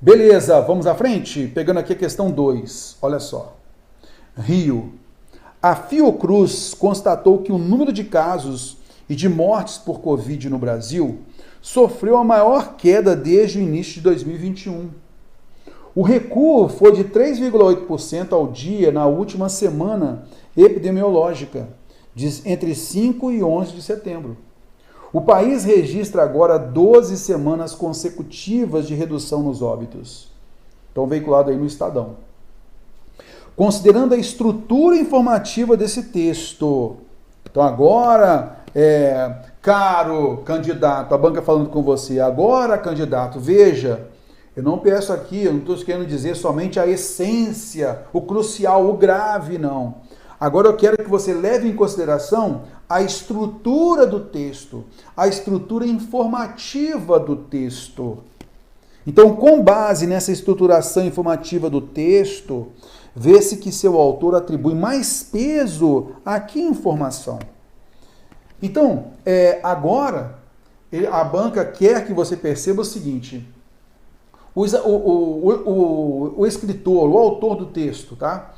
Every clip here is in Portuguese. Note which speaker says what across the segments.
Speaker 1: Beleza, vamos à frente? Pegando aqui a questão 2. Olha só. Rio. A Fiocruz constatou que o número de casos e de mortes por Covid no Brasil sofreu a maior queda desde o início de 2021. O recuo foi de 3,8% ao dia na última semana epidemiológica, entre 5 e 11 de setembro. O país registra agora 12 semanas consecutivas de redução nos óbitos. Estão veiculado aí no Estadão. Considerando a estrutura informativa desse texto. Então agora, caro candidato, a banca falando com você, agora candidato, veja, eu não peço aqui, eu não estou querendo dizer somente a essência, o crucial, o grave, não. Agora eu quero que você leve em consideração a estrutura do texto, a estrutura informativa do texto. Então, com base nessa estruturação informativa do texto, vê-se que seu autor atribui mais peso a que informação? Então, agora, a banca quer que você perceba o seguinte, o escritor, o autor do texto, tá?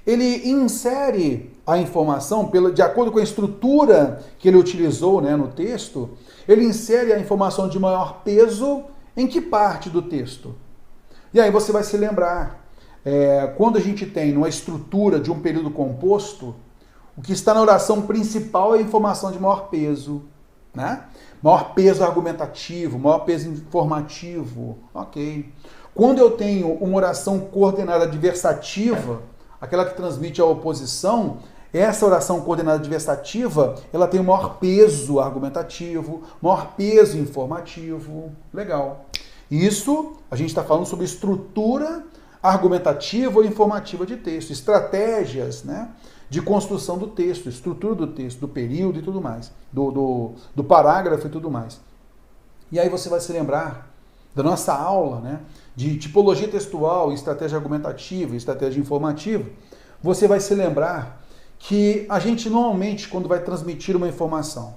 Speaker 1: Ele insere a informação, de acordo com a estrutura que ele utilizou, né, no texto, ele insere a informação de maior peso em que parte do texto? E aí você vai se lembrar, quando a gente tem uma estrutura de um período composto, o que está na oração principal é a informação de maior peso, né? Maior peso argumentativo, maior peso informativo, ok. Quando eu tenho uma oração coordenada adversativa, aquela que transmite a oposição, essa oração coordenada adversativa, ela tem o maior peso argumentativo, maior peso informativo. Legal. Isso, a gente está falando sobre estrutura argumentativa ou informativa de texto, estratégias, né, de construção do texto, estrutura do texto, do período e tudo mais, do parágrafo e tudo mais. E aí você vai se lembrar da nossa aula, né, de tipologia textual, estratégia argumentativa, estratégia informativa. Você vai se lembrar que a gente normalmente, quando vai transmitir uma informação,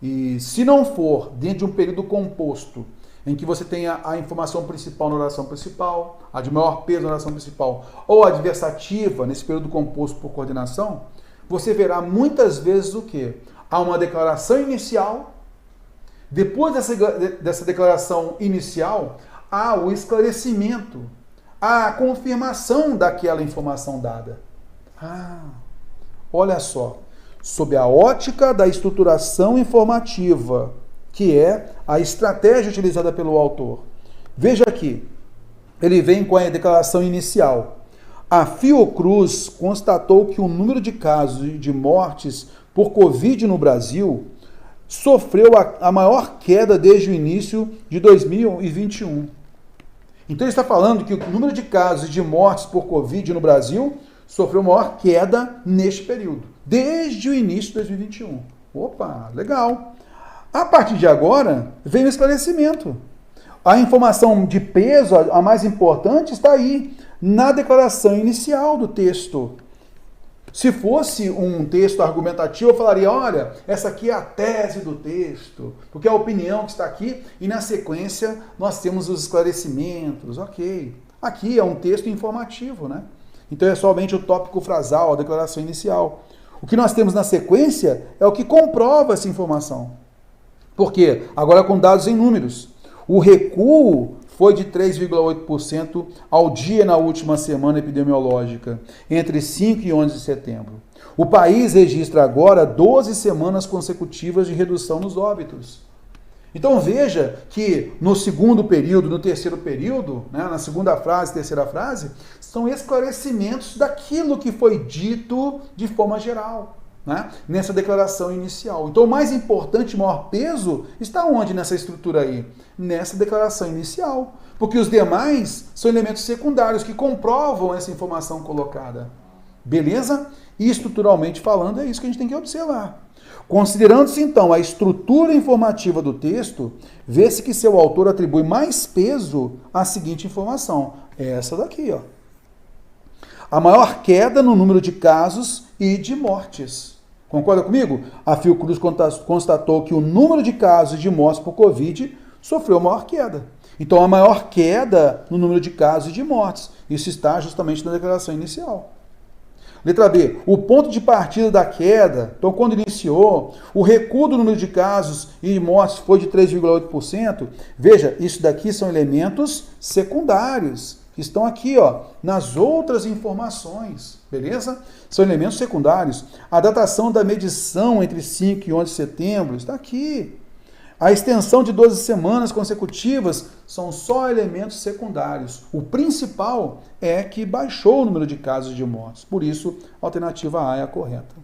Speaker 1: e se não for dentro de um período composto, em que você tenha a informação principal na oração principal, a de maior peso na oração principal, ou a adversativa nesse período composto por coordenação, você verá muitas vezes o quê? Há uma declaração inicial, depois dessa declaração inicial, há o esclarecimento, a confirmação daquela informação dada. Olha só, sob a ótica da estruturação informativa, que é a estratégia utilizada pelo autor. Veja aqui, ele vem com a declaração inicial. A Fiocruz constatou que o número de casos e de mortes por Covid no Brasil sofreu a maior queda desde o início de 2021. Então ele está falando que o número de casos e de mortes por Covid no Brasil sofreu maior queda neste período, desde o início de 2021. Opa, legal. A partir de agora, vem o esclarecimento. A informação de peso, a mais importante, está aí, na declaração inicial do texto. Se fosse um texto argumentativo, eu falaria, olha, essa aqui é a tese do texto, porque é a opinião que está aqui, e na sequência nós temos os esclarecimentos, ok. Aqui é um texto informativo, né? Então é somente o tópico frasal, a declaração inicial. O que nós temos na sequência é o que comprova essa informação. Por quê? Agora com dados em números. O recuo foi de 3,8% ao dia na última semana epidemiológica, entre 5 e 11 de setembro. O país registra agora 12 semanas consecutivas de redução nos óbitos. Então veja que no segundo período, no terceiro período, né, na segunda frase, terceira frase, são esclarecimentos daquilo que foi dito de forma geral, né, nessa declaração inicial. Então o mais importante, o maior peso, está onde nessa estrutura aí? Nessa declaração inicial. Porque os demais são elementos secundários que comprovam essa informação colocada. Beleza? E estruturalmente falando, é isso que a gente tem que observar. Considerando-se então a estrutura informativa do texto, vê-se que seu autor atribui mais peso à seguinte informação. É essa daqui, ó. A maior queda no número de casos e de mortes. Concorda comigo? A Fiocruz constatou que o número de casos e de mortes por Covid sofreu maior queda. Então, a maior queda no número de casos e de mortes. Isso está justamente na declaração inicial. Letra B, o ponto de partida da queda, então quando iniciou, o recuo do número de casos e de mortes foi de 3,8%. Veja, isso daqui são elementos secundários, que estão aqui, ó, nas outras informações, beleza? São elementos secundários. A datação da medição entre 5 e 11 de setembro está aqui. A extensão de 12 semanas consecutivas são só elementos secundários. O principal é que baixou o número de casos de mortes. Por isso, a alternativa A é a correta.